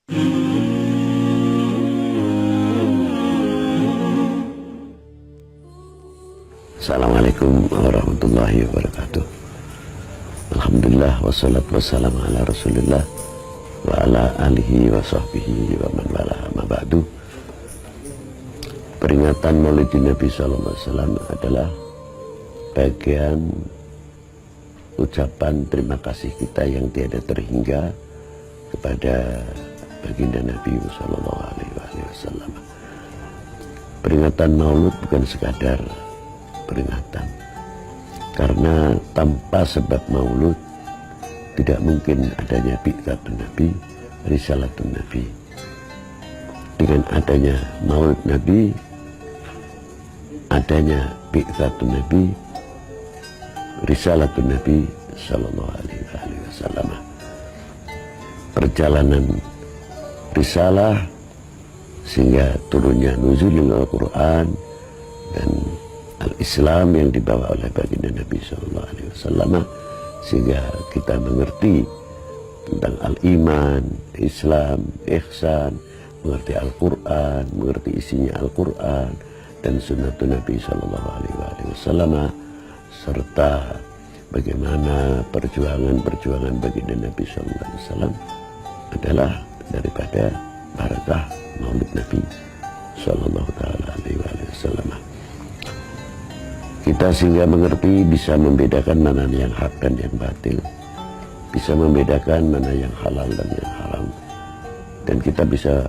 Assalamualaikum warahmatullahi wabarakatuh. Alhamdulillah wassalatu wassalamu ala rasulillah wa ala alihi wa sahbihi wa man wala ma ba'du. Peringatan Maulidin Nabi SAW adalah bagian ucapan terima kasih kita yang tiada terhingga kepada baginda Nabi SAW. Peringatan Maulud bukan sekadar peringatan, karena tanpa sebab Maulud tidak mungkin adanya bi'tsatun Nabi, risalatun Nabi. Dengan adanya Maulud Nabi, adanya bi'tsatun Nabi, risalatun Nabi sallallahu alaihi wasallam. Perjalanan risalah sehingga turunnya nuzulul Al-Quran dan Al-Islam yang dibawa oleh baginda Nabi sallallahu alaihi wasallam, sehingga kita mengerti tentang al-iman, Islam, ihsan, mengerti Al-Quran, mengerti isinya Al-Quran dan sunnatun Nabi sallallahu alaihi wasallam, serta bagaimana perjuangan baginda Nabi sallallahu alaihi wasallam adalah daripada barakah Maulid Nabi sallallahu alaihi wasallam. Kita sehingga mengerti, bisa membedakan mana yang hak dan yang batil, bisa membedakan mana yang halal dan yang haram, dan kita bisa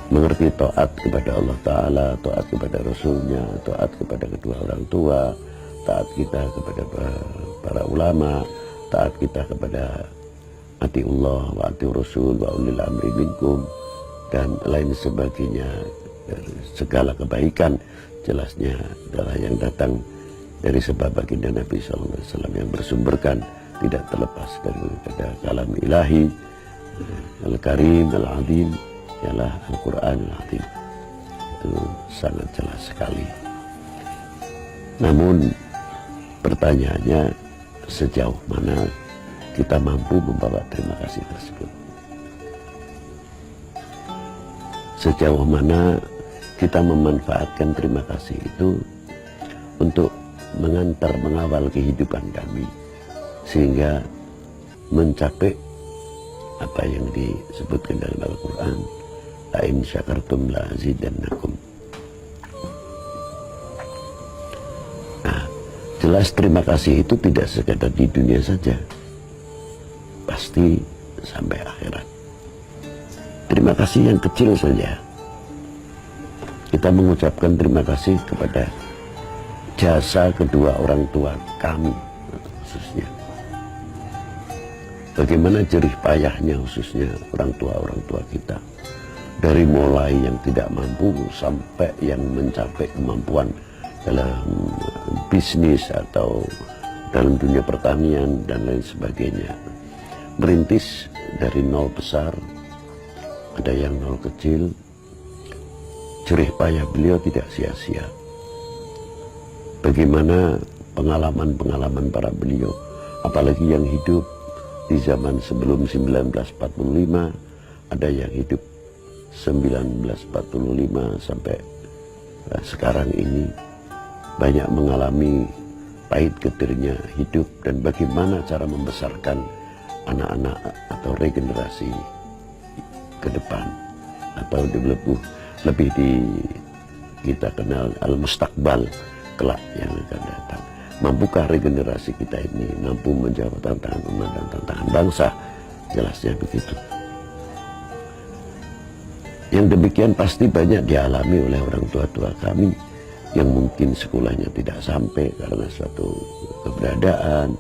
mengerti taat kepada Allah Ta'ala, taat kepada Rasulnya, taat kepada kedua orang tua, taat kita kepada para ulama, taat kita kepada atiullah wa ati Rasul wa ulil amri minkum, dan lain sebagainya. Segala kebaikan jelasnya adalah yang datang dari sebab baginda Nabi SAW yang bersumberkan tidak terlepas daripada kalam ilahi Al-Karim Al-Azim, ialah Al-Quran Al-Azim. Itu sangat jelas sekali. Namun pertanyaannya, sejauh mana kita mampu membawa terima kasih tersebut? Sejauh mana kita memanfaatkan terima kasih itu untuk mengawal kehidupan kami sehingga mencapai apa yang disebutkan dalam Al-Quran, la in syakartum la azidannakum. Nah, jelas terima kasih itu tidak sekadar di dunia saja, pasti sampai akhirat. Terima kasih yang kecil saja, kita mengucapkan terima kasih kepada jasa kedua orang tua kami khususnya. Bagaimana jerih payahnya khususnya orang tua kita, dari mulai yang tidak mampu sampai yang mencapai kemampuan dalam bisnis atau dalam dunia pertanian dan lain sebagainya. Merintis dari nol besar, ada yang nol kecil. Jerih payah beliau tidak sia-sia. Bagaimana pengalaman para beliau, apalagi yang hidup di zaman sebelum 1945, ada yang hidup 1945 sampai sekarang ini, banyak mengalami pahit getirnya hidup dan bagaimana cara membesarkan anak-anak atau regenerasi ke depan, atau lebih kita kenal al-mustaqbal, kelak yang akan datang. Mampukah regenerasi kita ini mampu menjawab tantangan umat dan tantangan bangsa? Jelasnya begitu. Yang demikian pasti banyak dialami oleh orang tua kami yang mungkin sekolahnya tidak sampai karena suatu keberadaan,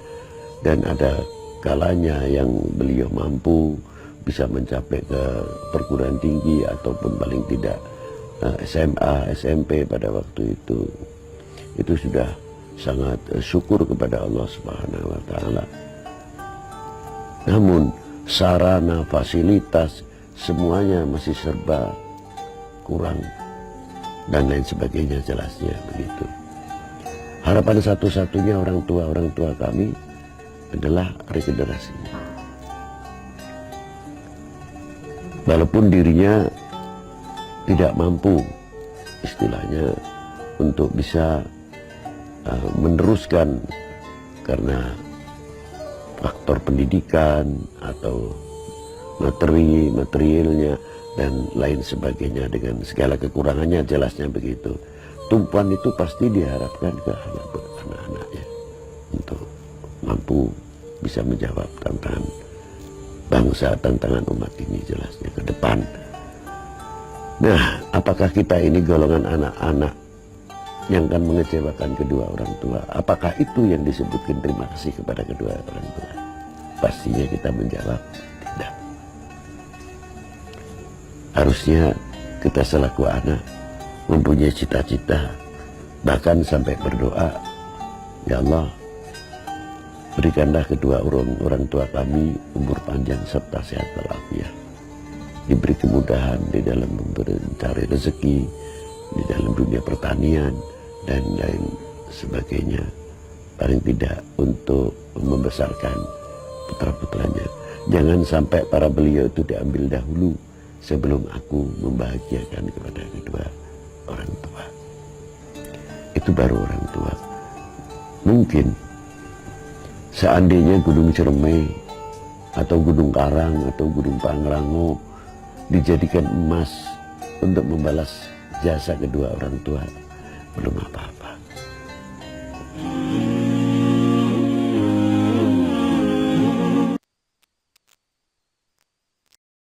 dan ada kalanya yang beliau mampu bisa mencapai ke perguruan tinggi ataupun paling tidak SMA, SMP pada waktu itu sudah sangat syukur kepada Allah Subhanahu wa Ta'ala. Namun sarana, fasilitas, semuanya masih serba kurang dan lain sebagainya, jelasnya begitu. Harapan satu-satunya orang tua kami adalah regenerasi. walaupun dirinya tidak mampu istilahnya untuk bisa meneruskan karena faktor pendidikan atau materialnya dan lain sebagainya, dengan segala kekurangannya, jelasnya begitu. Tumpuan itu pasti diharapkan ke anak-anaknya untuk mampu bisa menjawab tantangan bangsa, tantangan umat ini jelasnya ke depan. Nah, apakah kita ini golongan anak-anak yang akan mengecewakan kedua orang tua? Apakah itu yang disebutkan terima kasih kepada kedua orang tua? Pastinya kita menjawab tidak. Harusnya kita selaku anak mempunyai cita-cita, bahkan sampai berdoa, ya Allah, berikanlah kedua orang tua kami umur panjang serta sehat walafiat, diberi kemudahan di dalam mencari rezeki, di dalam dunia pertanian dan lain sebagainya, paling tidak untuk membesarkan putra-putranya. Jangan sampai para beliau itu diambil dahulu sebelum aku membahagiakan kepada kedua orang tua. Itu baru orang tua. Mungkin seandainya Gunung Ciremai atau Gunung Karang atau Gunung Pangrango dijadikan emas untuk membalas jasa kedua orang tua, belum apa-apa.